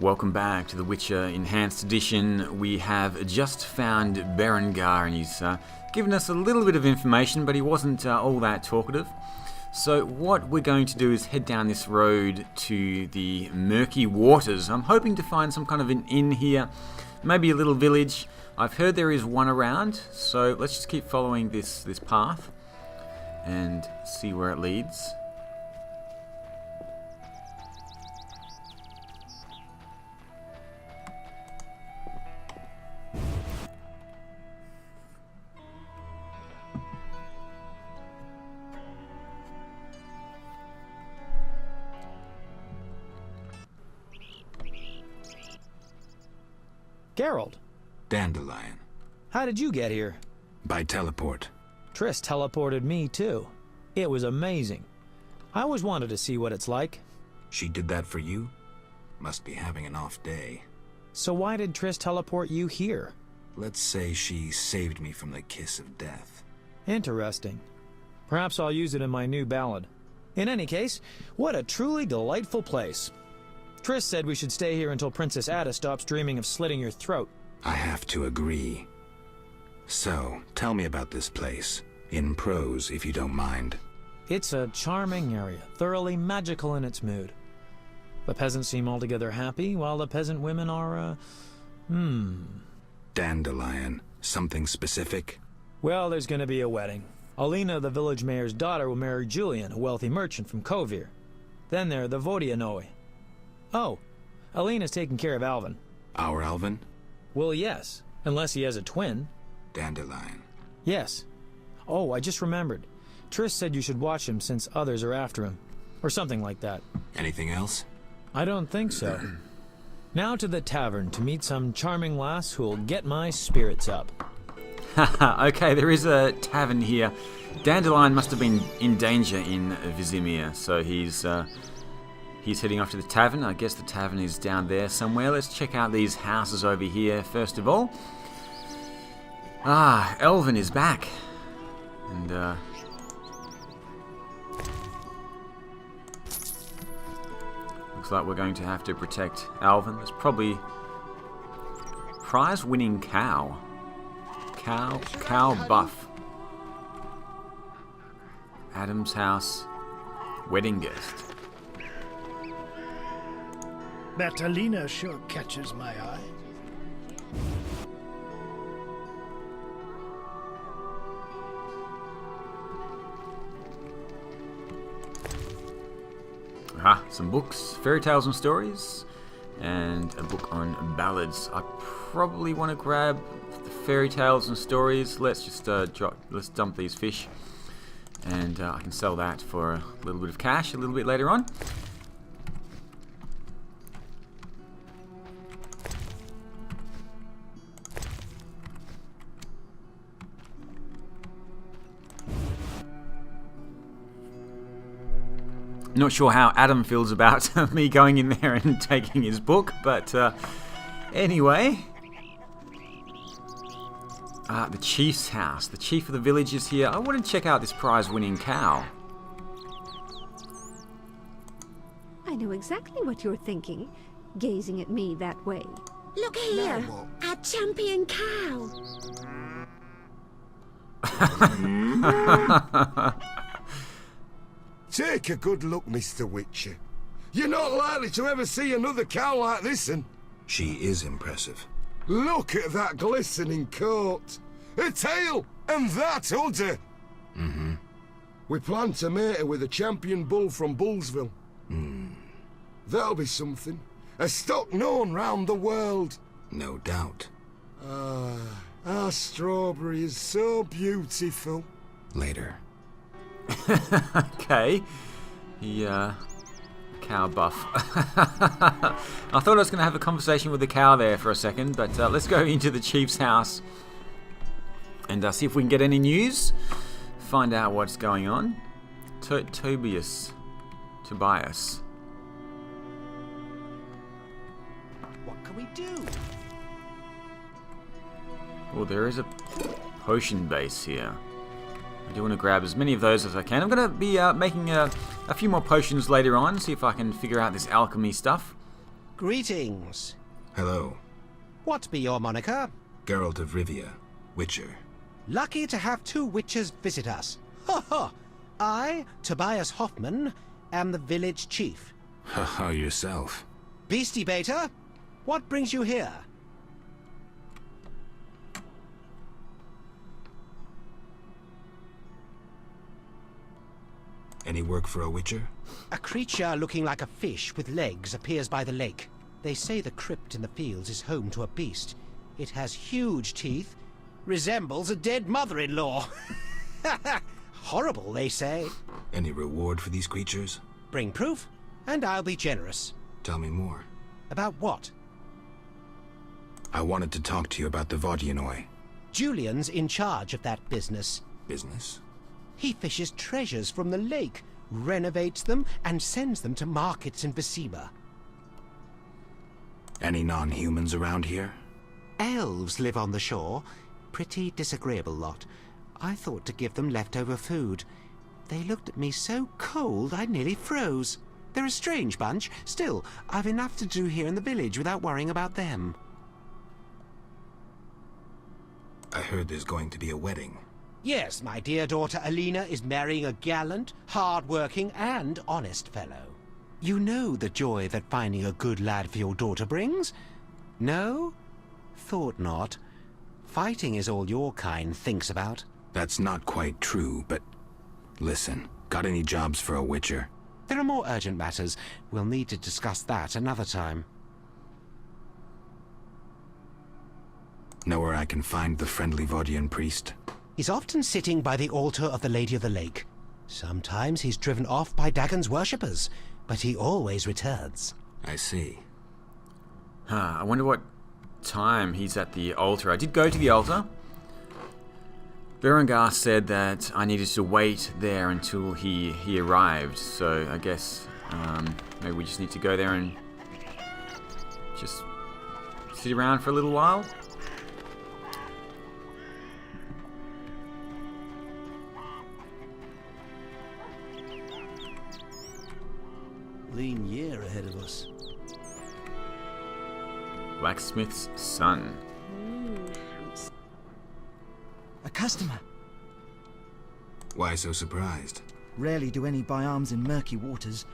Welcome back to The Witcher Enhanced Edition. We have just found Berengar, and he's given us a little bit of information, but he wasn't all that talkative. So what we're going to do is head down this road to the Murky Waters. I'm hoping to find some kind of an inn here, maybe a little village. I've heard there is one around, so let's just keep following this path and see where it leads. Geralt, Dandelion. how did you get here? By teleport. Triss teleported me too. It was amazing. I always wanted to see what it's like. She did that for you? Must be having an off day. So why did Triss teleport you here? Let's say she saved me from the kiss of death. Interesting. Perhaps I'll use it in my new ballad. In any case, what a truly delightful place. Triss said we should stay here until Princess Ada stops dreaming of slitting your throat. I have to agree. So, tell me about this place. In prose, if you don't mind. It's a charming area, thoroughly magical in its mood. The peasants seem altogether happy, while the peasant women are, Dandelion. Something specific? Well, there's gonna be a wedding. Alina, the village mayor's daughter, will marry Julian, a wealthy merchant from Kovir. Then there are the Vodianoi. Oh, Alina's taking care of Alvin. Our Alvin? Well, yes, unless he has a twin. Dandelion. Yes. Oh, I just remembered. Triss said you should watch him since others are after him. Or something like that. Anything else? I don't think so. Now to the tavern to meet some charming lass who'll get my spirits up. Okay, there is a tavern here. Dandelion must have been in danger in Vizimir, so he's heading off to the tavern. I guess the tavern is down there somewhere. Let's check out these houses over here first of all. Ah, Elvin is back. And, looks like we're going to have to protect Alvin. There's probably prize-winning cow. Cow buff. Adam's house. Wedding guest. That Alina sure catches my eye. Aha, some books, fairy tales and stories, and a book on ballads. I probably want to grab the fairy tales and stories. Let's just let's dump these fish, and I can sell that for a little bit of cash a little bit later on. Not sure how Adam feels about me going in there and taking his book, but anyway. The chief's house. The chief of the village is here. I want to check out this prize-winning cow. I know exactly what you're thinking, gazing at me that way. Look here, our champion cow. Take a good look, Mr. Witcher. You're not likely to ever see another cow like this one. She is impressive. Look at that glistening coat. Her tail, and that udder. Mm-hmm. We plan to mate her with a champion bull from Bullsville. That'll be something. A stock known round the world. No doubt. Our strawberry is so beautiful. Later. Okay. Cow buff. I thought I was going to have a conversation with the cow there for a second, but let's go into the chief's house and see if we can get any news. Find out what's going on. Tobias. What can we do? Well, there is a potion base here. I do want to grab as many of those as I can. I'm going to be making a few more potions later on, see if I can figure out this alchemy stuff. Greetings. Hello. What be your moniker? Geralt of Rivia, Witcher. Lucky to have two witchers visit us. Ha ha! I, Tobias Hoffman, am the village chief. Haha, yourself. Beastie Beta, what brings you here? Any work for a Witcher? A creature looking like a fish with legs appears by the lake. They say the crypt in the fields is home to a beast. It has huge teeth, resembles a dead mother-in-law. Horrible, they say. Any reward for these creatures? Bring proof, and I'll be generous. Tell me more. About what? I wanted to talk to you about the Vodyanoi. Julian's in charge of that business. Business? He fishes treasures from the lake, renovates them, and sends them to markets in Viciba. Any non-humans around here? Elves live on the shore. Pretty disagreeable lot. I thought to give them leftover food. They looked at me so cold I nearly froze. They're a strange bunch. Still, I've enough to do here in the village without worrying about them. I heard there's going to be a wedding. Yes, my dear daughter Alina is marrying a gallant, hard-working, and honest fellow. You know the joy that finding a good lad for your daughter brings? No? Thought not. Fighting is all your kind thinks about. That's not quite true, but... Listen, got any jobs for a Witcher? There are more urgent matters. We'll need to discuss that another time. Know where I can find the friendly Vodian priest? He's often sitting by the altar of the Lady of the Lake. Sometimes he's driven off by Dagon's worshippers, but he always returns. I see. I wonder what time he's at the altar. I did go to the altar. Berengar said that I needed to wait there until he arrived, so I guess maybe we just need to go there and just sit around for a little while. Lean year ahead of us. Blacksmith's son. A customer. Why so surprised? Rarely do any buy arms in Murky Waters.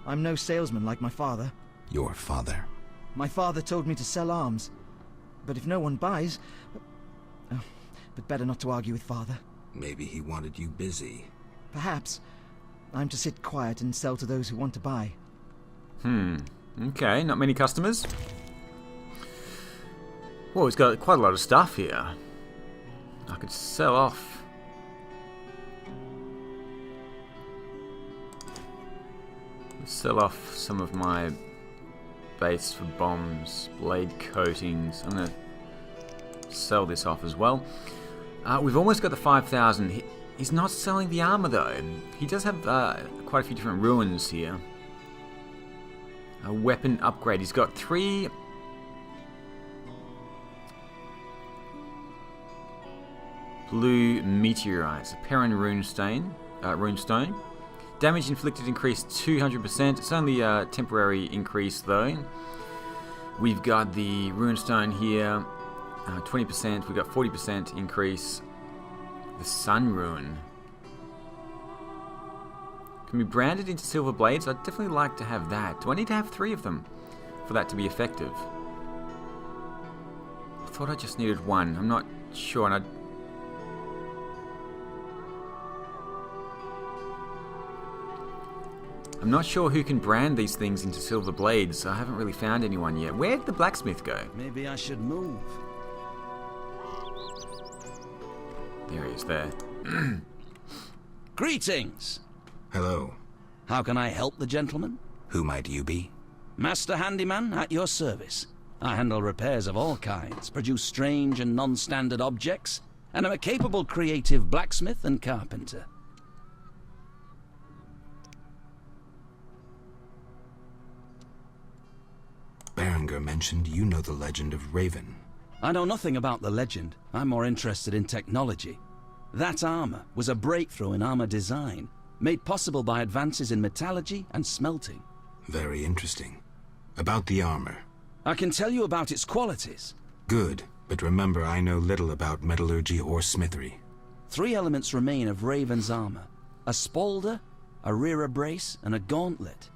I'm no salesman like my father. Your father? My father told me to sell arms. But if no one buys... Oh, but better not to argue with father. Maybe he wanted you busy. Perhaps. I'm to sit quiet and sell to those who want to buy. Okay, not many customers. Well, he's got quite a lot of stuff here. I could sell off. Sell off some of my base for bombs, blade coatings. I'm going to sell this off as well. We've almost got the 5,000. He's not selling the armor though. He does have quite a few different ruins here. A weapon upgrade. He's got 3... blue meteorites. A Perrin runestone. Damage inflicted increased 200%. It's only a temporary increase though. We've got the runestone here. 20%. We've got 40% increase. The Sun Rune. Can be branded into silver blades. I'd definitely like to have that. Do I need to have 3 of them for that to be effective? I thought I just needed 1. I'm not sure. And I'm not sure who can brand these things into silver blades. I haven't really found anyone yet. Where'd the blacksmith go? Maybe I should move. There he is there. Greetings! Hello. How can I help the gentleman? Who might you be? Master Handyman at your service. I handle repairs of all kinds, produce strange and non-standard objects, and am a capable creative blacksmith and carpenter. Berengar mentioned you know the legend of Raven. I know nothing about the legend. I'm more interested in technology. That armor was a breakthrough in armor design, made possible by advances in metallurgy and smelting. Very interesting. About the armor. I can tell you about its qualities. Good, but remember I know little about metallurgy or smithery. 3 elements remain of Raven's armor. A spalder, a rear brace, and a gauntlet.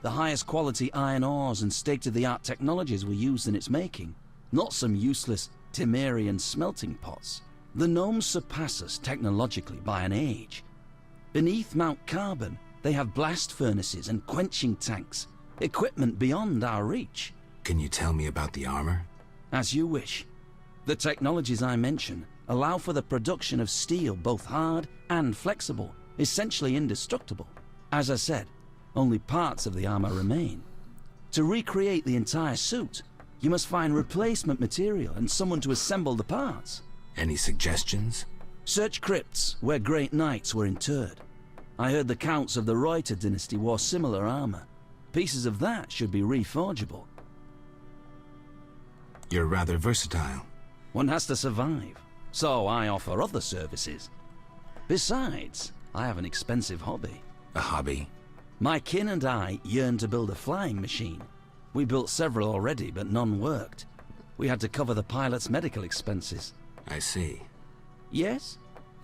The highest quality iron ores and state-of-the-art technologies were used in its making, not some useless Temerian smelting pots. The gnomes surpass us technologically by an age. Beneath Mount Carbon, they have blast furnaces and quenching tanks, equipment beyond our reach. Can you tell me about the armor? As you wish. The technologies I mention allow for the production of steel both hard and flexible, essentially indestructible. As I said, only parts of the armor remain. To recreate the entire suit, you must find replacement material and someone to assemble the parts. Any suggestions? Search crypts where great knights were interred. I heard the counts of the Reuter dynasty wore similar armor. Pieces of that should be reforgeable. You're rather versatile. One has to survive, so I offer other services. Besides, I have an expensive hobby. A hobby? My kin and I yearn to build a flying machine. We built several already, but none worked. We had to cover the pilot's medical expenses. I see. Yes?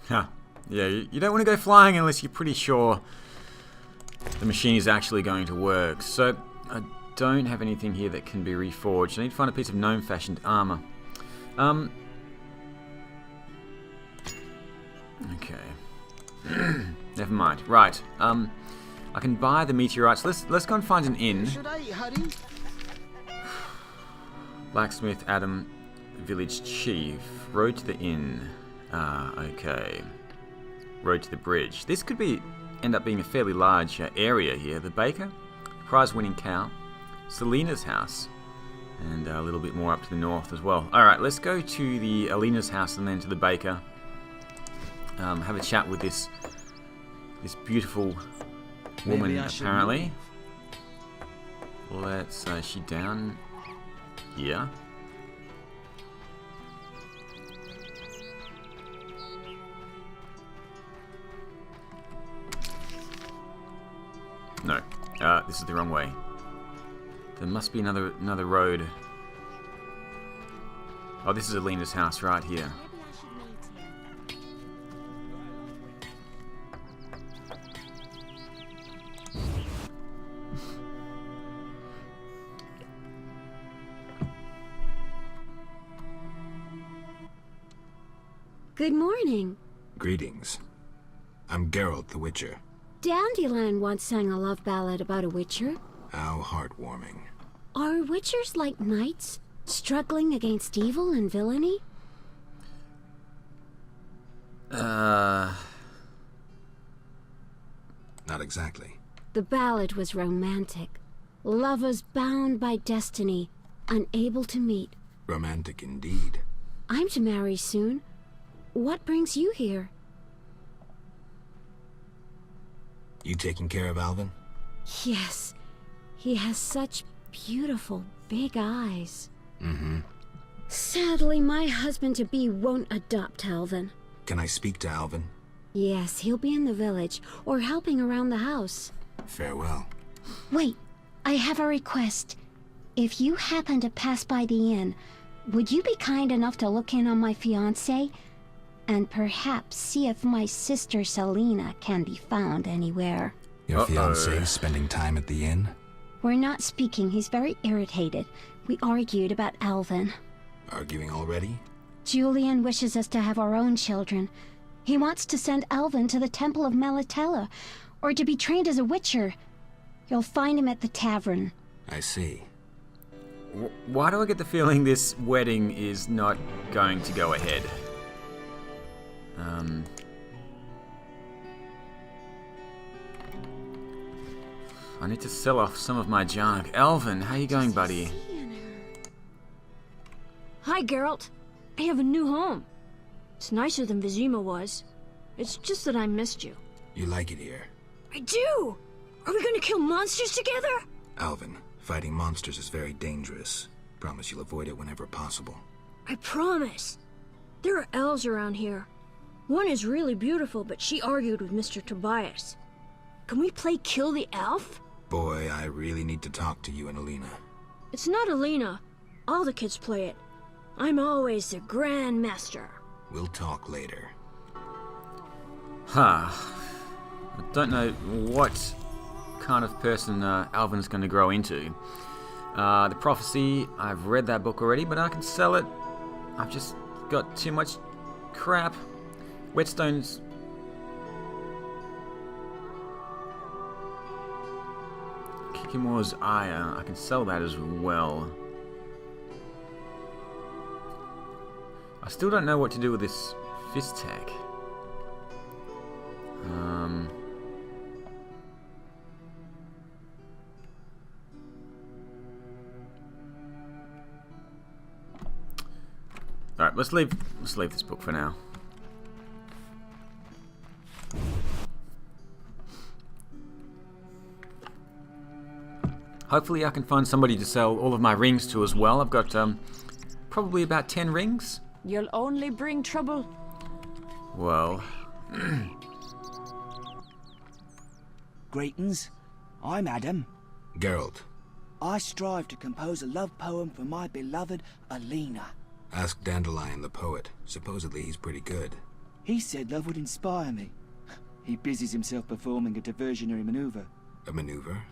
Huh. Yeah, you don't want to go flying unless you're pretty sure the machine is actually going to work. So, I don't have anything here that can be reforged. I need to find a piece of gnome-fashioned armor. Okay. Never mind. Right. I can buy the meteorites. Let's go and find an inn. Should I hurry? Blacksmith, Adam, village chief. Road to the inn. Okay. Road to the bridge. This could end up being a fairly large area here. The baker, prize-winning cow, Selena's house, and a little bit more up to the north as well. All right, let's go to the Alina's house and then to the baker. Have a chat with this beautiful woman, apparently. Let's. Is she down here? No, this is the wrong way. There must be another road. Oh, this is Alina's house right here. Good morning. Greetings. I'm Geralt the Witcher. Dandelion once sang a love ballad about a witcher. How heartwarming. Are witchers like knights, struggling against evil and villainy? Not exactly. The ballad was romantic. Lovers bound by destiny, unable to meet. Romantic indeed. I'm to marry soon. What brings you here? You taking care of Alvin? Yes. He has such beautiful, big eyes. Mm-hmm. Sadly, my husband-to-be won't adopt Alvin. Can I speak to Alvin? Yes, he'll be in the village, or helping around the house. Farewell. Wait, I have a request. If you happen to pass by the inn, would you be kind enough to look in on my fiancé? And perhaps see if my sister Selena can be found anywhere. Your fiancé spending time at the inn? We're not speaking. He's very irritated. We argued about Alvin. Arguing already? Julian wishes us to have our own children. He wants to send Alvin to the Temple of Melatella, or to be trained as a witcher. You'll find him at the tavern. I see. Why do I get the feeling this wedding is not going to go ahead? I need to sell off some of my junk. Alvin, how you going, buddy? Hi, Geralt. I have a new home. It's nicer than Vizima was. It's just that I missed you. You like it here? I do! Are we gonna kill monsters together? Alvin, fighting monsters is very dangerous. Promise you'll avoid it whenever possible. I promise. There are elves around here. One is really beautiful, but she argued with Mr. Tobias. Can we play Kill the Elf? Boy, I really need to talk to you and Alina. It's not Alina. All the kids play it. I'm always the Grand Master. We'll talk later. I don't know what kind of person Alvin's going to grow into. The Prophecy, I've read that book already, but I can sell it. I've just got too much crap. Whetstone's... Kikimore's Ire, I can sell that as well. I still don't know what to do with this fist tech. Alright, let's leave this book for now. Hopefully I can find somebody to sell all of my rings to as well. I've got probably about 10 rings. You'll only bring trouble. Well... Greetings. I'm Adam. Geralt. I strive to compose a love poem for my beloved Alina. Ask Dandelion the poet. Supposedly he's pretty good. He said love would inspire me. He busies himself performing a diversionary maneuver. A maneuver?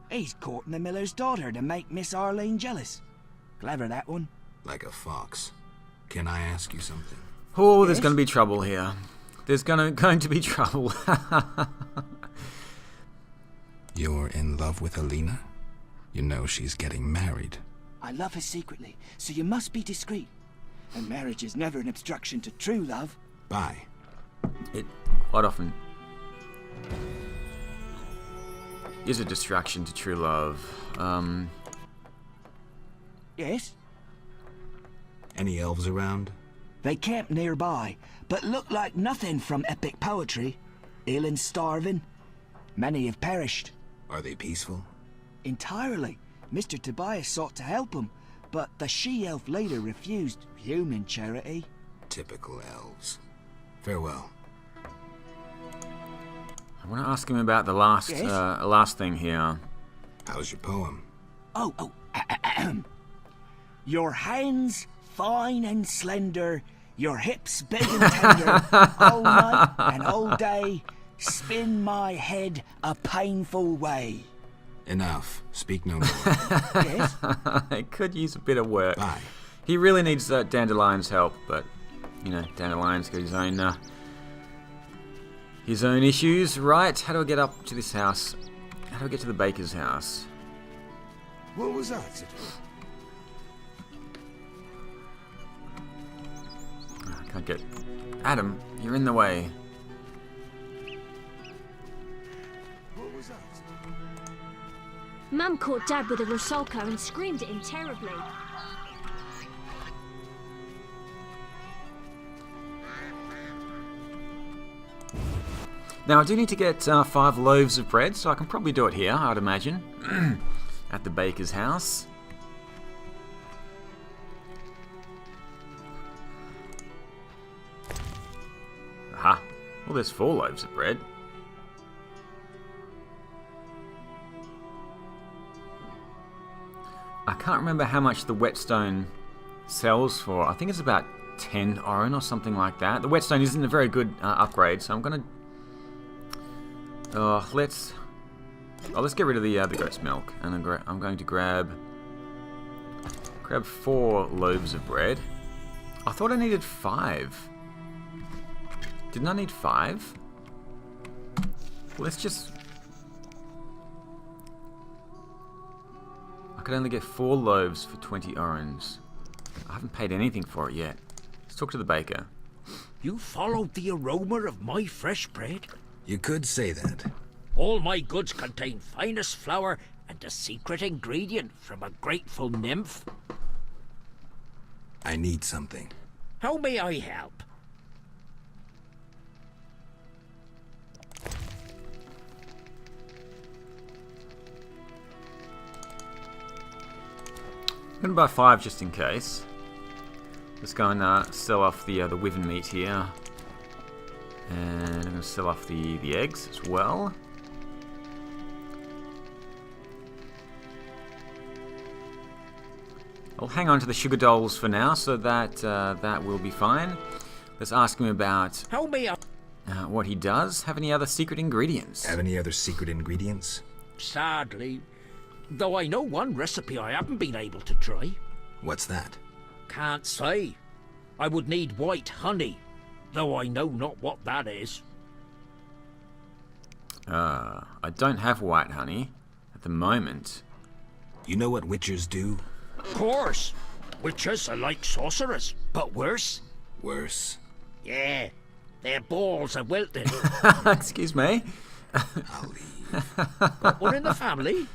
He's courting the miller's daughter to make Miss Arlene jealous. Clever, that one. Like a fox. Can I ask you something? Oh, there's going to be trouble here. There's going to be trouble. You're in love with Alina? You know she's getting married. I love her secretly, so you must be discreet. And marriage is never an obstruction to true love. Bye. It quite often is a distraction to true love. Yes? Any elves around? They camp nearby, but look like nothing from epic poetry. Ill and starving. Many have perished. Are they peaceful? Entirely. Mr. Tobias sought to help him, but the she-elf later refused human charity. Typical elves. Farewell. I want to ask him about the last last thing here. How's your poem? Your hands fine and slender, your hips big and tender, all night and all day, spin my head a painful way. Enough. Speak no more. Yes? I could use a bit of work. Bye. He really needs Dandelion's help, but, you know, Dandelion's got his own issues. Right, how do I get up to this house? How do I get to the baker's house? What was that? I can't get... Adam, you're in the way. What was that? Mum caught Dad with a Rusalka and screamed at him terribly. Now I do need to get 5 loaves of bread, so I can probably do it here, I'd imagine. At the baker's house. Aha. Well, there's 4 loaves of bread. I can't remember how much the whetstone sells for. I think it's about 10 oren or something like that. The whetstone isn't a very good upgrade, so I'm gonna... let's get rid of the goat's milk, and I'm going to grab 4 loaves of bread. I thought I needed 5. Didn't I need 5? Let's just... I could only get 4 loaves for 20 orens. I haven't paid anything for it yet. Let's talk to the baker. You followed the aroma of my fresh bread? You could say that. All my goods contain finest flour and a secret ingredient from a grateful nymph. I need something. How may I help? I'm going to buy 5 just in case. Let's go and sell off the wyvern meat here. And I'm going to sell off the eggs as well. I'll hang on to the sugar dolls for now, so that that will be fine. Let's ask him about Help me up. what he does. Have any other secret ingredients? Have any other secret ingredients? Sadly. Though I know one recipe I haven't been able to try. What's that? Can't say. I would need white honey, though I know not what that is. I don't have white honey at the moment. You know what witchers do? Of course. Witches are like sorcerers, but worse. Worse? Yeah, their balls are wilted. Excuse me? I'll leave. Got one in the family?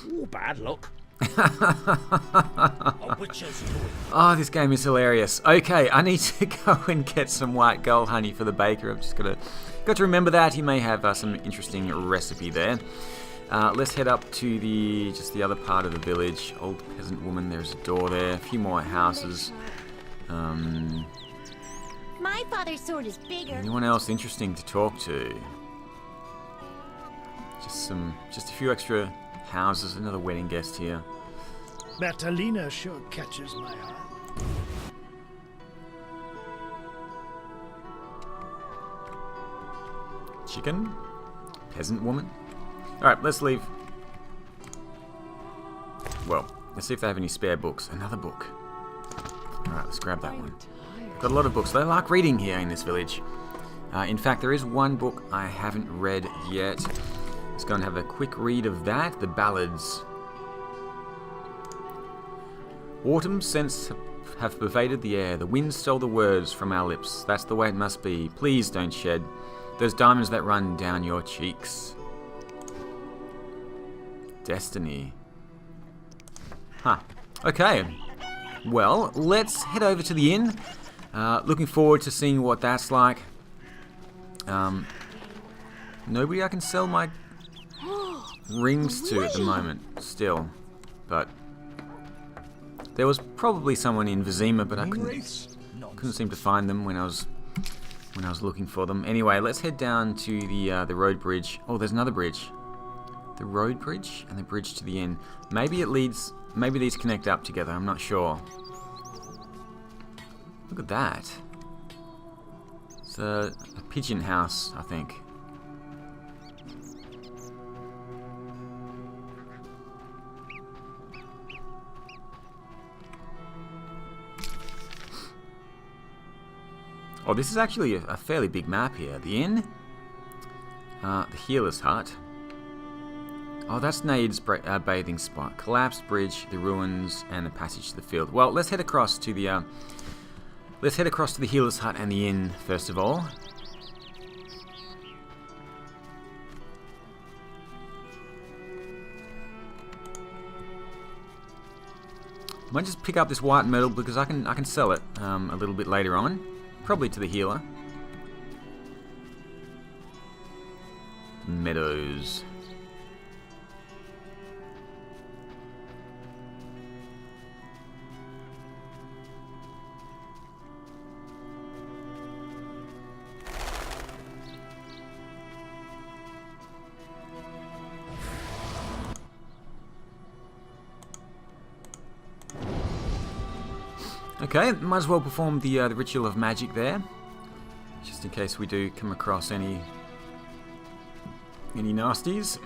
Ooh, bad luck. A witch's toy. Oh, this game is hilarious. Okay, I need to go and get some white gold honey for the baker. I've just got to remember that. He may have some interesting recipe there. Let's head up to the other part of the village. Old peasant woman, there's a door there. A few more houses. My father's sword is bigger. Anyone else interesting to talk to? Just a few extra houses. Another wedding guest here. Bertalina sure catches my eye. Chicken? Peasant woman? Alright, let's leave. Well, let's see if they have any spare books. Another book. Alright, let's grab that one. Got a lot of books. They like reading here in this village. In fact, there is one book I haven't read yet. Let's go and have a quick read of that. The Ballads. Autumn scents have pervaded the air. The wind stole the words from our lips. That's the way it must be. Please don't shed those diamonds that run down your cheeks. Destiny. Huh. Okay. Well, let's head over to the inn. Looking forward to seeing what that's like. Nobody I can sell my rings to at the moment, still. But there was probably someone in Vizima, but I couldn't seem to find them when I was looking for them. Anyway, let's head down to the road bridge. Oh, there's another bridge. The road bridge and the bridge to the inn. Maybe these connect up together. I'm not sure. Look at that. It's a pigeon house, I think. Oh, this is actually a fairly big map here. The inn, the healer's hut. Oh, that's Naid's bathing spot. Collapsed bridge, the ruins, and the passage to the field. Well, let's head across to the healer's hut and the inn first of all. Might just pick up this white metal because I can sell it a little bit later on, probably to the healer. Meadows. Okay, might as well perform the ritual of magic there, just in case we do come across any nasties.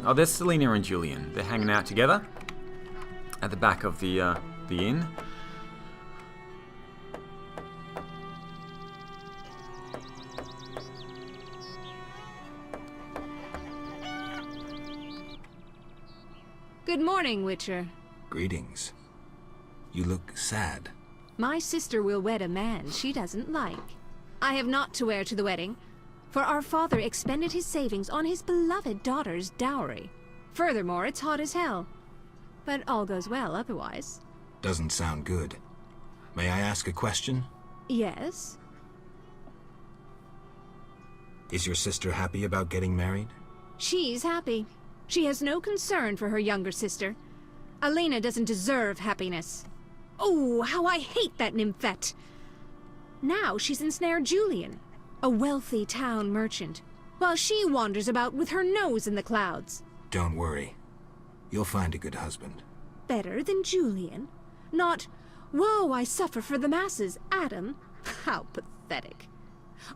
Oh, there's Selena and Julian. They're hanging out together at the back of the inn. Good morning, Witcher. Greetings. You look sad. My sister will wed a man she doesn't like. I have naught to wear to the wedding, for our father expended his savings on his beloved daughter's dowry. Furthermore, it's hot as hell. But all goes well otherwise. Doesn't sound good. May I ask a question? Yes? Is your sister happy about getting married? She's happy. She has no concern for her younger sister. Alina doesn't deserve happiness. Oh, how I hate that nymphette! Now she's ensnared Julian, a wealthy town merchant, while she wanders about with her nose in the clouds. Don't worry. You'll find a good husband. Better than Julian? Not, woe, I suffer for the masses, Adam? How pathetic.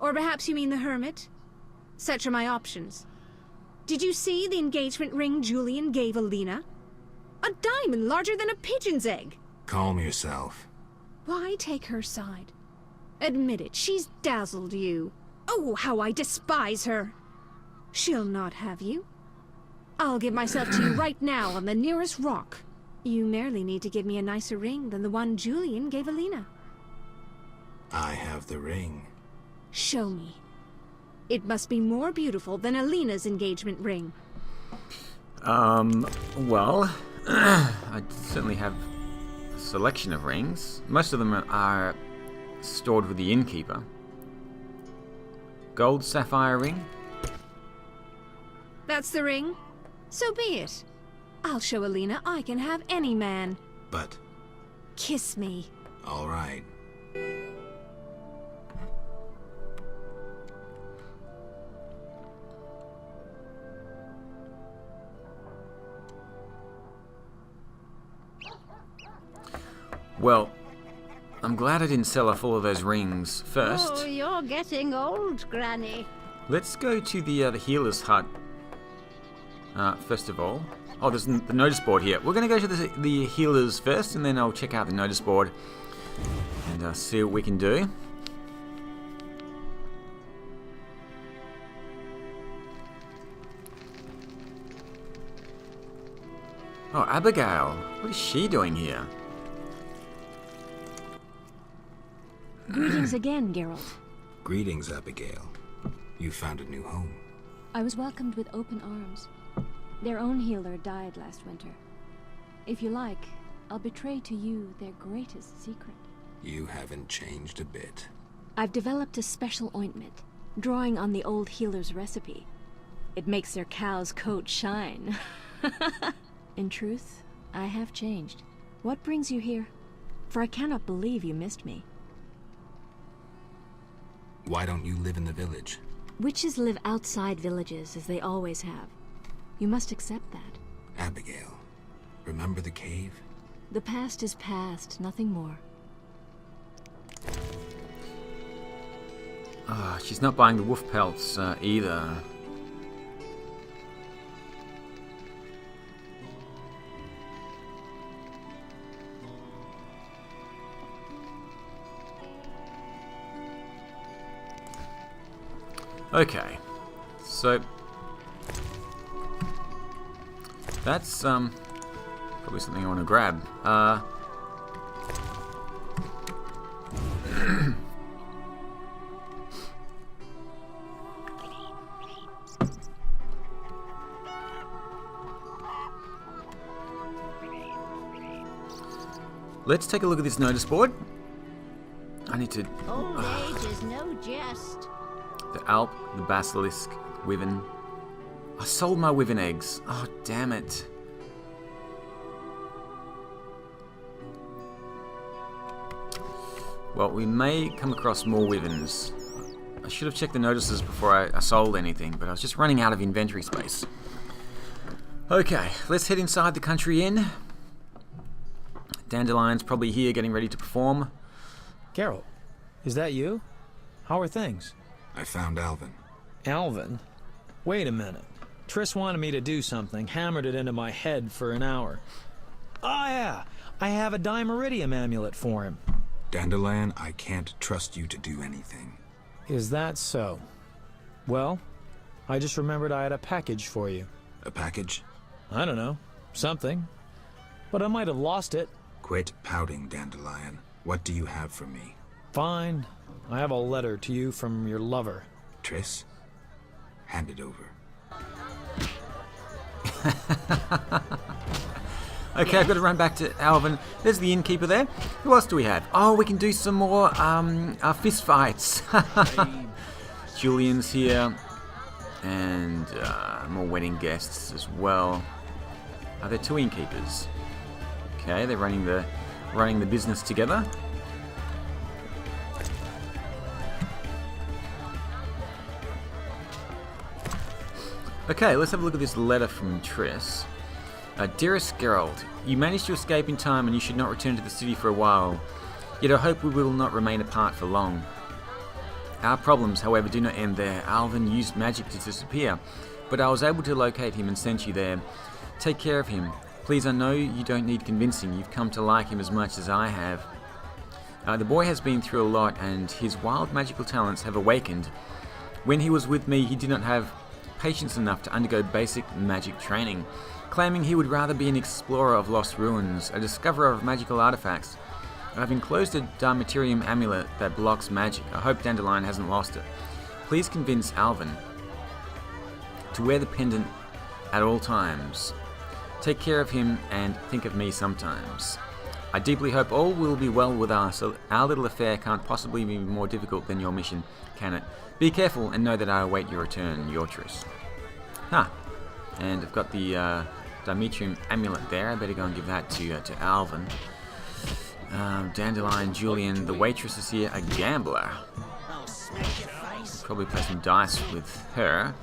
Or perhaps you mean the hermit? Such are my options. Did you see the engagement ring Julian gave Alina? A diamond larger than a pigeon's egg. Calm yourself. Why take her side? Admit it, she's dazzled you. Oh, how I despise her. She'll not have you. I'll give myself to you right now on the nearest rock. You merely need to give me a nicer ring than the one Julian gave Alina. I have the ring. Show me. It must be more beautiful than Alina's engagement ring. Well, I certainly have a selection of rings. Most of them are stored with the innkeeper. Gold sapphire ring? That's the ring? So be it. I'll show Alina I can have any man. But... Kiss me. All right. Well, I'm glad I didn't sell her full of those rings first. Oh, you're getting old, Granny. Let's go to the healer's hut. First of all. Oh, there's the notice board here. We're going to go to the healers first, and then I'll check out the notice board and see what we can do. Oh, Abigail. What is she doing here? Greetings again, Geralt. Greetings, Abigail. You found a new home. I was welcomed with open arms. Their own healer died last winter. If you like, I'll betray to you their greatest secret. You haven't changed a bit. I've developed a special ointment, drawing on the old healer's recipe. It makes their cow's coat shine. In truth, I have changed. What brings you here? For I cannot believe you missed me. Why don't you live in the village? Witches live outside villages, as they always have. You must accept that. Abigail, remember the cave? The past is past, nothing more. She's not buying the wolf pelts either. Okay, so that's probably something I want to grab. Let's take a look at this notice board. I need to... Old age is no jest. The Alp, the Basilisk, Wyvern. I sold my Wyvern eggs. Oh, damn it. Well, we may come across more Wyverns. I should have checked the notices before I sold anything, but I was just running out of inventory space. Okay, let's head inside the country inn. Dandelion's probably here getting ready to perform. Geralt, is that you? How are things? I found Alvin. Alvin? Wait a minute. Triss wanted me to do something, hammered it into my head for an hour. Oh yeah, I have a Dimeridium amulet for him. Dandelion, I can't trust you to do anything. Is that so? Well, I just remembered I had a package for you. A package? I don't know. Something. But I might have lost it. Quit pouting, Dandelion. What do you have for me? Fine. I have a letter to you from your lover. Triss, hand it over. Okay, I've got to run back to Alvin. There's the innkeeper there. Who else do we have? Oh, we can do some more fist fights. Julian's here. And more wedding guests as well. Are there 2 innkeepers? Okay, they're running the business together. Okay, let's have a look at this letter from Triss. Dearest Geralt, you managed to escape in time and you should not return to the city for a while. Yet I hope we will not remain apart for long. Our problems, however, do not end there. Alvin used magic to disappear, but I was able to locate him and send you there. Take care of him. Please, I know you don't need convincing. You've come to like him as much as I have. The boy has been through a lot and his wild magical talents have awakened. When he was with me, he did not have patience enough to undergo basic magic training, claiming he would rather be an explorer of lost ruins, a discoverer of magical artifacts. I've enclosed a Darmaterium amulet that blocks magic. I hope Dandelion hasn't lost it. Please convince Alvin to wear the pendant at all times. Take care of him and think of me sometimes. I deeply hope all will be well with us. Our little affair can't possibly be more difficult than your mission, can it? Be careful and know that I await your return, your Triss. And I've got the Darmaterium amulet there. I better go and give that to Alvin. Dandelion, Julian, the waitress is here, a gambler. Probably play some dice with her.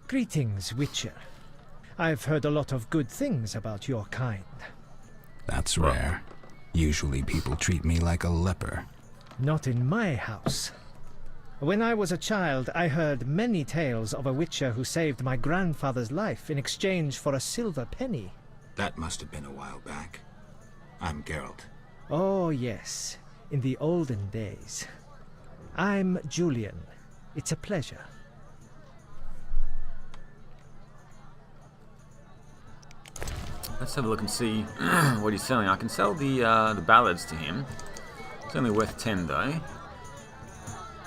Greetings, Witcher. I've heard a lot of good things about your kind. That's rare. Usually people treat me like a leper. Not in my house. When I was a child, I heard many tales of a witcher who saved my grandfather's life in exchange for a silver penny. That must have been a while back. I'm Geralt. Oh, yes. In the olden days. I'm Julian. It's a pleasure. Let's have a look and see what he's selling. I can sell the ballads to him. It's only worth 10 though.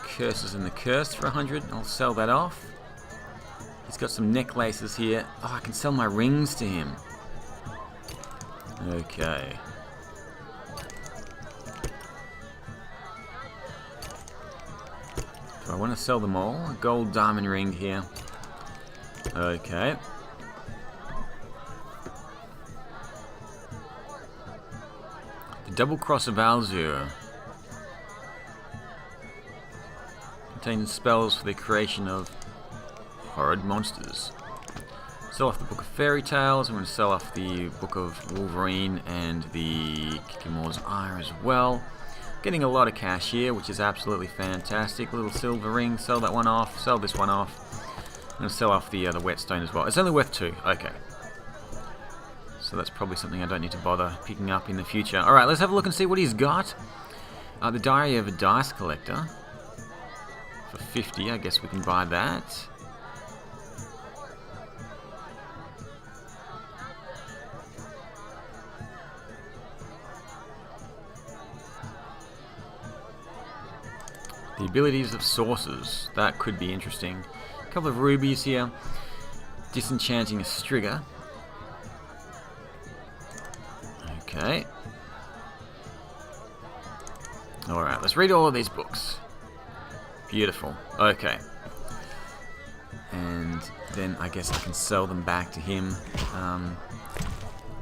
Curses and the Curse for 100. I'll sell that off. He's got some necklaces here. Oh, I can sell my rings to him. Okay. Do I want to sell them all? A gold diamond ring here. Okay. The Double Cross of Alzur. Contains spells for the creation of horrid monsters. Sell off the Book of Fairy Tales. I'm going to sell off the Book of Wolverine and the Kikimore's Ire as well. Getting a lot of cash here, which is absolutely fantastic. Little silver ring. Sell that one off. Sell this one off. I'm going to sell off the whetstone as well. It's only worth 2. Okay. So that's probably something I don't need to bother picking up in the future. Alright, let's have a look and see what he's got. The Diary of a Dice Collector. For 50, I guess we can buy that. The abilities of sources. That could be interesting. A couple of rubies here. Disenchanting a Striga. Okay. Alright, let's read all of these books. Beautiful. Okay. And then I guess I can sell them back to him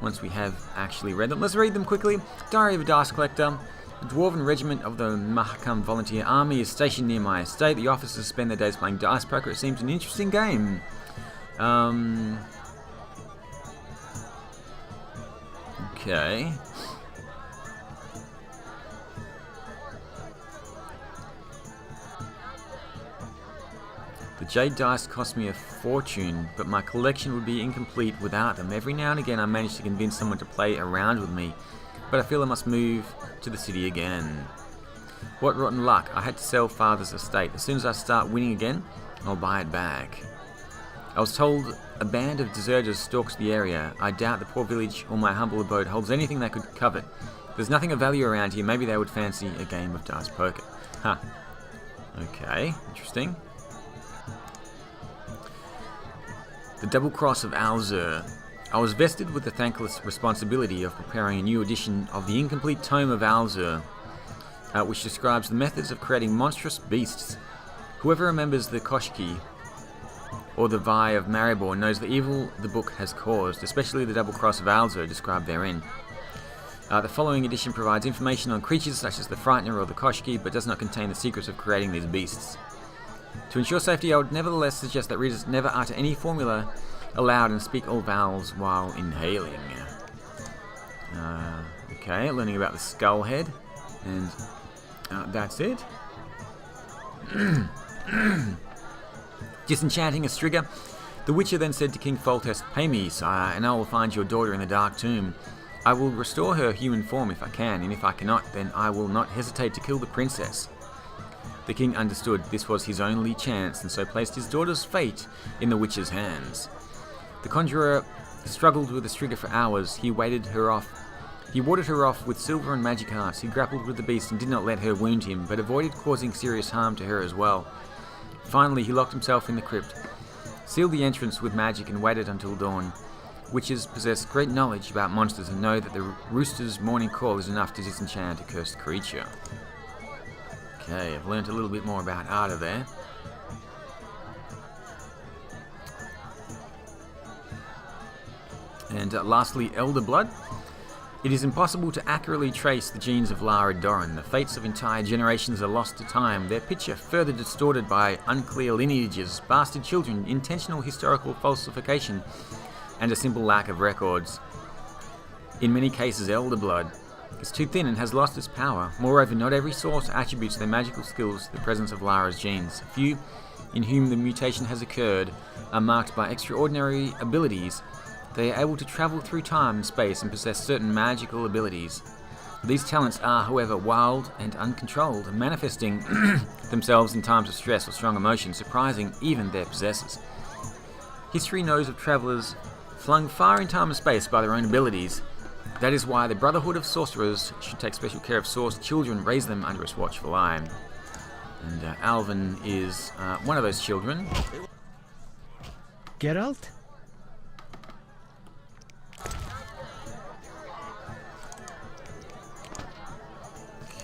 once we have actually read them. Let's read them quickly. Diary of a Dice Collector. The Dwarven Regiment of the Mahakam Volunteer Army is stationed near my estate. The officers spend their days playing dice poker. It seems an interesting game. Okay. The jade dice cost me a fortune, but my collection would be incomplete without them. Every now and again I manage to convince someone to play around with me, but I feel I must move to the city again. What rotten luck. I had to sell father's estate. As soon as I start winning again, I'll buy it back. I was told a band of deserters stalks the area. I doubt the poor village or my humble abode holds anything they could covet. There's nothing of value around here. Maybe they would fancy a game of dice poker. Huh. Okay, interesting. The Double Cross of Alzur. I was vested with the thankless responsibility of preparing a new edition of the incomplete Tome of Alzur, which describes the methods of creating monstrous beasts. Whoever remembers the Koshki or the Vi of Maribor knows the evil the book has caused, especially the double cross of Alzur described therein. The following edition provides information on creatures such as the Frightener or the Koshki, but does not contain the secrets of creating these beasts. To ensure safety, I would nevertheless suggest that readers never utter any formula aloud and speak all vowels while inhaling. Okay, learning about the skull head, and that's it. Disenchanting a Striga, the Witcher then said to King Foltest, "Pay me, sire, and I will find your daughter in the Dark Tomb. I will restore her human form if I can, and if I cannot, then I will not hesitate to kill the princess." The king understood this was his only chance, and so placed his daughter's fate in the witch's hands. The conjurer struggled with the Striga for hours. He warded her off with silver and magic arts. He grappled with the beast and did not let her wound him, but avoided causing serious harm to her as well. Finally, he locked himself in the crypt, sealed the entrance with magic, and waited until dawn. Witches possess great knowledge about monsters and know that the rooster's morning call is enough to disenchant a cursed creature. Okay, I've learned a little bit more about Ada there. And lastly, Elder Blood. It is impossible to accurately trace the genes of Lara Doran. The fates of entire generations are lost to time, their picture further distorted by unclear lineages, bastard children, intentional historical falsification, and a simple lack of records. In many cases, Elder Blood is too thin and has lost its power. Moreover, not every source attributes their magical skills to the presence of Lara's genes. Few in whom the mutation has occurred are marked by extraordinary abilities. They are able to travel through time and space and possess certain magical abilities. These talents are, however, wild and uncontrolled, manifesting themselves in times of stress or strong emotion, surprising even their possessors. History knows of travelers flung far in time and space by their own abilities. That is why the Brotherhood of Sorcerers should take special care of source children, raise them under its watchful eye. And Alvin is one of those children. Geralt?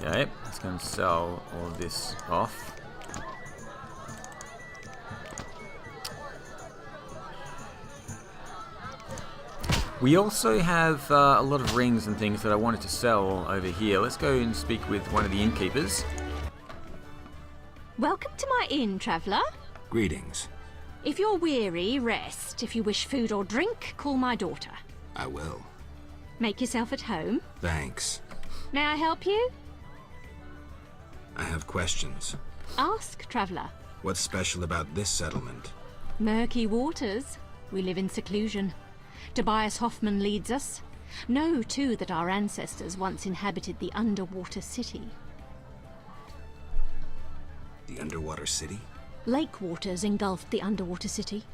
Okay, let's go and sell all of this off. We also have a lot of rings and things that I wanted to sell over here. Let's go and speak with one of the innkeepers. Welcome to my inn, traveller. Greetings. If you're weary, rest. If you wish food or drink, call my daughter. I will. Make yourself at home. Thanks. May I help you? I have questions. Ask, traveller. What's special about this settlement? Murky Waters. We live in seclusion. Tobias Hoffman leads us. Know, too, that our ancestors once inhabited the underwater city. The underwater city? Lake waters engulfed the underwater city.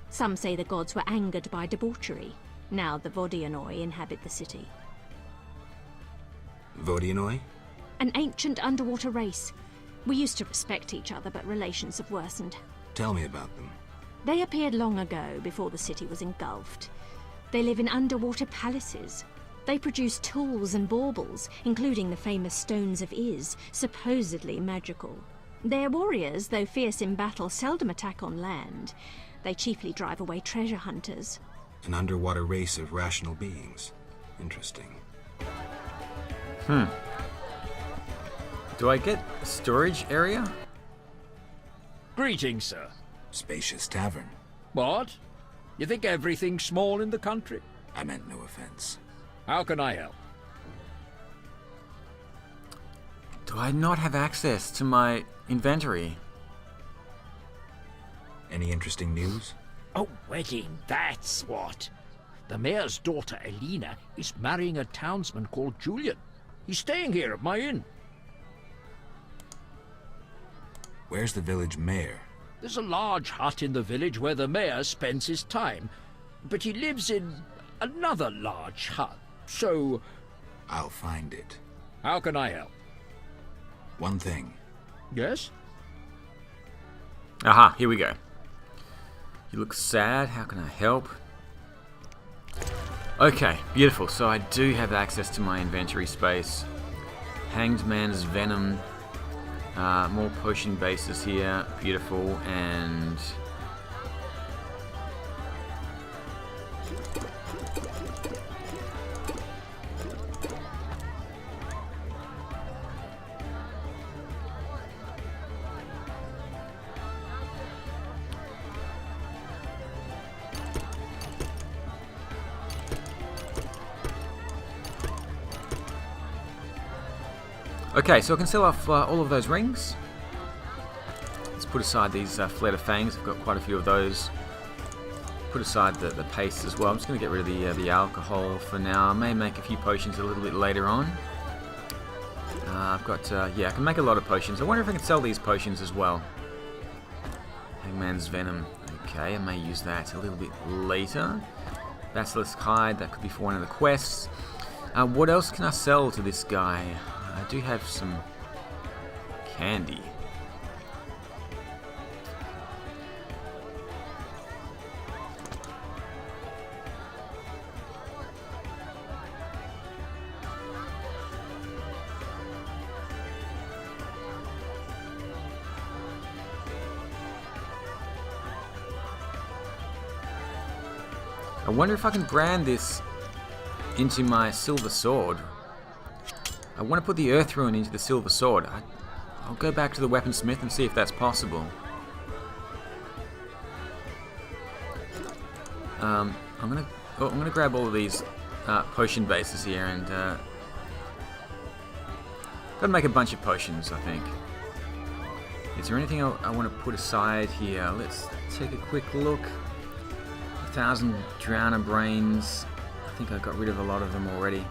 Some say the gods were angered by debauchery. Now the Vodianoi inhabit the city. Vodianoi? An ancient underwater race. We used to respect each other, but relations have worsened. Tell me about them. They appeared long ago, before the city was engulfed. They live in underwater palaces. They produce tools and baubles, including the famous Stones of Iz, supposedly magical. Their warriors, though fierce in battle, seldom attack on land. They chiefly drive away treasure hunters. An underwater race of rational beings. Interesting. Do I get a storage area? Greetings, sir. Spacious tavern. What? You think everything's small in the country? I meant no offense. How can I help? Do I not have access to my inventory? Any interesting news? Oh, wedding, that's what. The mayor's daughter, Elena, is marrying a townsman called Julian. He's staying here at my inn. Where's the village mayor? There's a large hut in the village where the mayor spends his time, but he lives in another large hut, so... I'll find it. How can I help? One thing. Yes? Aha, here we go. You look sad. How can I help? Okay, beautiful. So I do have access to my inventory space. Hanged Man's Venom. More potion bases here. Beautiful. And... okay, so I can sell off all of those rings. Let's put aside these Fled of Fangs. I've got quite a few of those. Put aside the paste as well. I'm just going to get rid of the alcohol for now. I may make a few potions a little bit later on. I've got, yeah, I can make a lot of potions. I wonder if I can sell these potions as well. Hangman's Venom. Okay, I may use that a little bit later. Basilisk Hide, that could be for one of the quests. What else can I sell to this guy? I do have some candy. I wonder if I can brand this into my silver sword. I want to put the Earth Rune into the silver sword. I'll go back to the weaponsmith and see if that's possible. I'm gonna grab all of these potion bases here and gotta make a bunch of potions, I think. Is there anything I want to put aside here? Let's take a quick look. 1,000 Drowner Brains. I think I got rid of a lot of them already.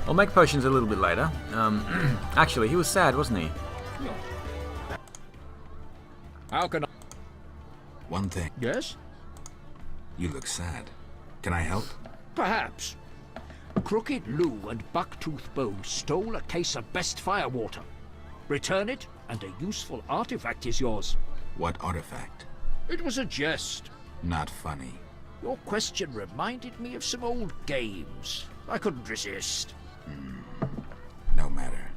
I'll make potions a little bit later. Actually, he was sad, wasn't he? How can I... One thing. Yes? You look sad. Can I help? Perhaps. Crooked Lou and Bucktooth Bow stole a case of best firewater. Return it, and a useful artifact is yours. What artifact? It was a jest. Not funny. Your question reminded me of some old games. I couldn't resist. No matter.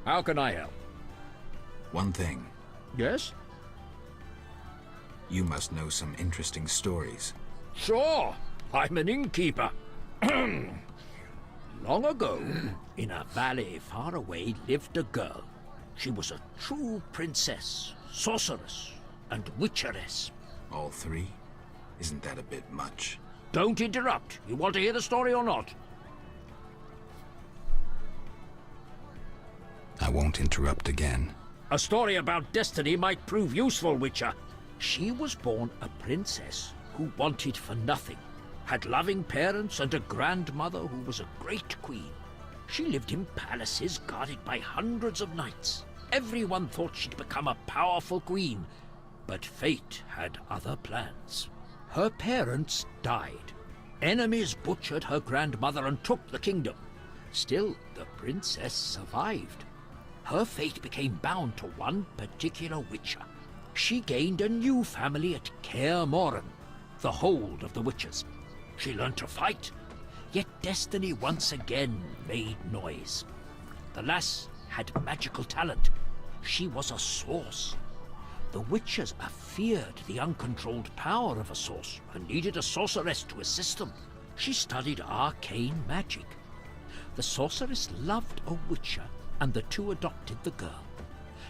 How can I help? One thing. Yes? You must know some interesting stories. Sure. I'm an innkeeper. Long ago, in a valley far away, lived a girl. She was a true princess, sorceress, and witcheress. All three? Isn't that a bit much? Don't interrupt. You want to hear the story or not? I won't interrupt again. A story about destiny might prove useful, Witcher. She was born a princess who wanted for nothing. Had loving parents and a grandmother who was a great queen. She lived in palaces guarded by hundreds of knights. Everyone thought she'd become a powerful queen, but fate had other plans. Her parents died. Enemies butchered her grandmother and took the kingdom. Still, the princess survived. Her fate became bound to one particular witcher. She gained a new family at Kaer Morhen, the hold of the witches. She learned to fight, yet destiny once again made noise. The lass had magical talent. She was a source. The witches feared the uncontrolled power of a source and needed a sorceress to assist them. She studied arcane magic. The sorceress loved a witcher, and the two adopted the girl.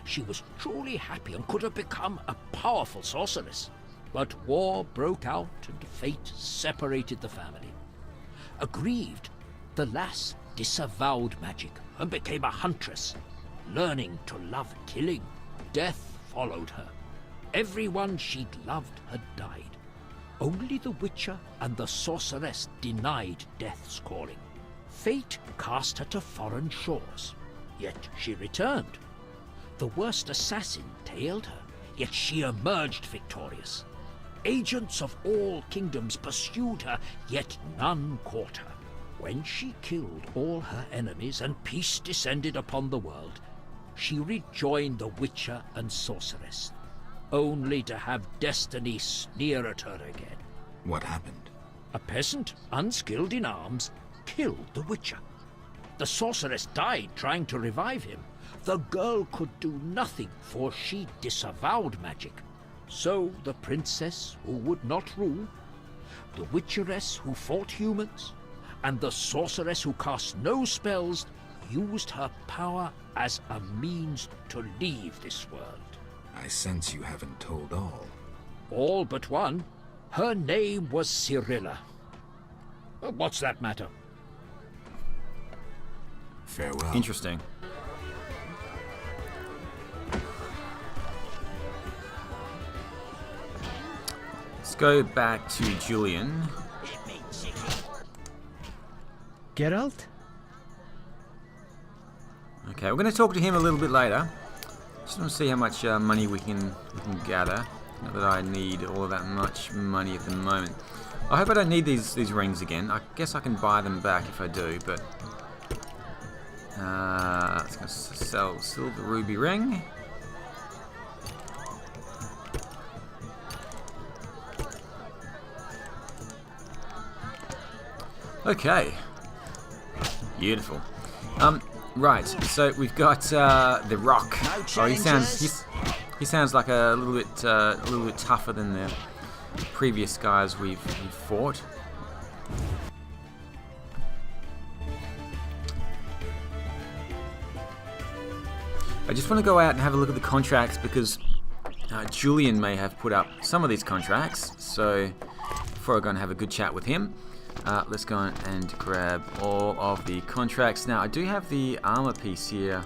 She was truly happy and could have become a powerful sorceress. But war broke out and fate separated the family. Aggrieved, the lass disavowed magic and became a huntress, learning to love killing. Death followed her. Everyone she'd loved had died. Only the witcher and the sorceress denied death's calling. Fate cast her to foreign shores, yet she returned. The worst assassin tailed her, yet she emerged victorious. Agents of all kingdoms pursued her, yet none caught her. When she killed all her enemies and peace descended upon the world, she rejoined the Witcher and Sorceress, only to have destiny sneer at her again. What happened? A peasant, unskilled in arms, killed the Witcher. The Sorceress died trying to revive him. The girl could do nothing, for she disavowed magic. So the princess who would not rule, the Witcheress who fought humans, and the Sorceress who cast no spells used her power as a means to leave this world. I sense you haven't told all. All but one. Her name was Cyrilla. What's that matter? Farewell. Interesting. Let's go back to Julian. Geralt? Okay, we're going to talk to him a little bit later. Just want to see how much money we can gather. Not that I need all that much money at the moment. I hope I don't need these rings again. I guess I can buy them back if I do, but... let's go sell silver ruby ring. Okay. Beautiful. Right, so we've got the Rock. Oh, he sounds like a little bit tougher than the previous guys we've fought. I just want to go out and have a look at the contracts because Julian may have put up some of these contracts. So before I go and have a good chat with him, let's go and grab all of the contracts. Now I do have the armor piece here.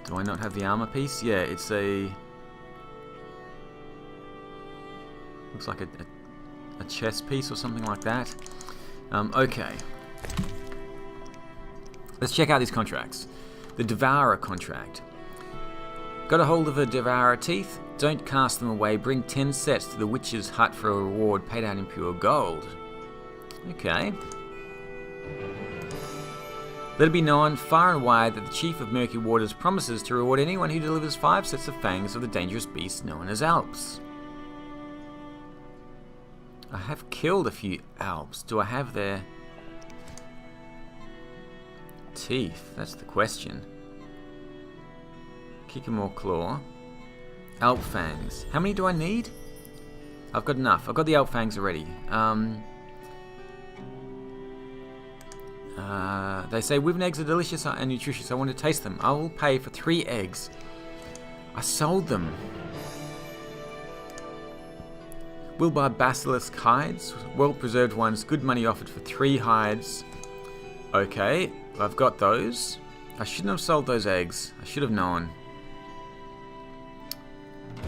Do I not have the armor piece? Yeah, it's a... looks like a chest piece or something like that. Okay. Let's check out these contracts. The Devourer contract. Got a hold of a Devourer teeth? Don't cast them away. Bring 10 sets to the Witch's hut for a reward paid out in pure gold. Okay. Let it be known far and wide that the Chief of Murky Waters promises to reward anyone who delivers 5 sets of fangs of the dangerous beast known as Alps. I have killed a few Alps. Do I have their teeth? That's the question. Kick 'em or claw. Alp fangs. How many do I need? I've got enough. I've got the Alp fangs already. They say Wyvern eggs are delicious and nutritious. I want to taste them. I will pay for 3 eggs. I sold them. Will buy basilisk hides. Well-preserved ones. Good money offered for 3 hides. Okay, I've got those. I shouldn't have sold those eggs. I should have known.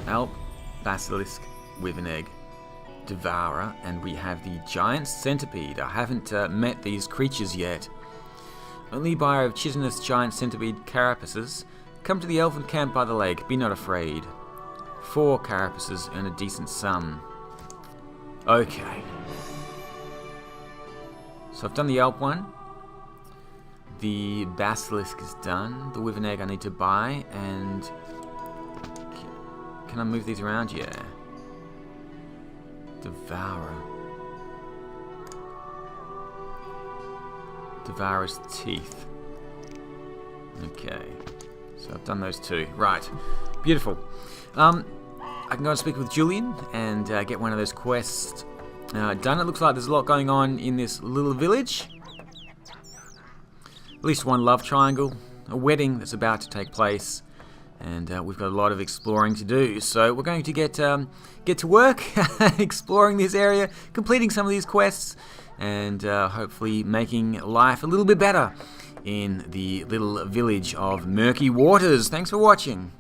Alp, basilisk, Wyvern egg, Devourer, and we have the giant centipede. I haven't met these creatures yet. Only buyer of chitinous giant centipede carapaces. Come to the elfin camp by the lake. Be not afraid. 4 carapaces earn a decent sum. Okay. So I've done the Alp one. The basilisk is done. The Wyvern egg I need to buy, and can I move these around? Yeah. Devourer. Devourer's teeth. Okay. So I've done those 2. Right. Beautiful. I can go and speak with Julian and get one of those quests done. It looks like there's a lot going on in this little village. At least one love triangle. A wedding that's about to take place. And we've got a lot of exploring to do. So we're going to get to work exploring this area, completing some of these quests, and hopefully making life a little bit better in the little village of Murky Waters. Thanks for watching.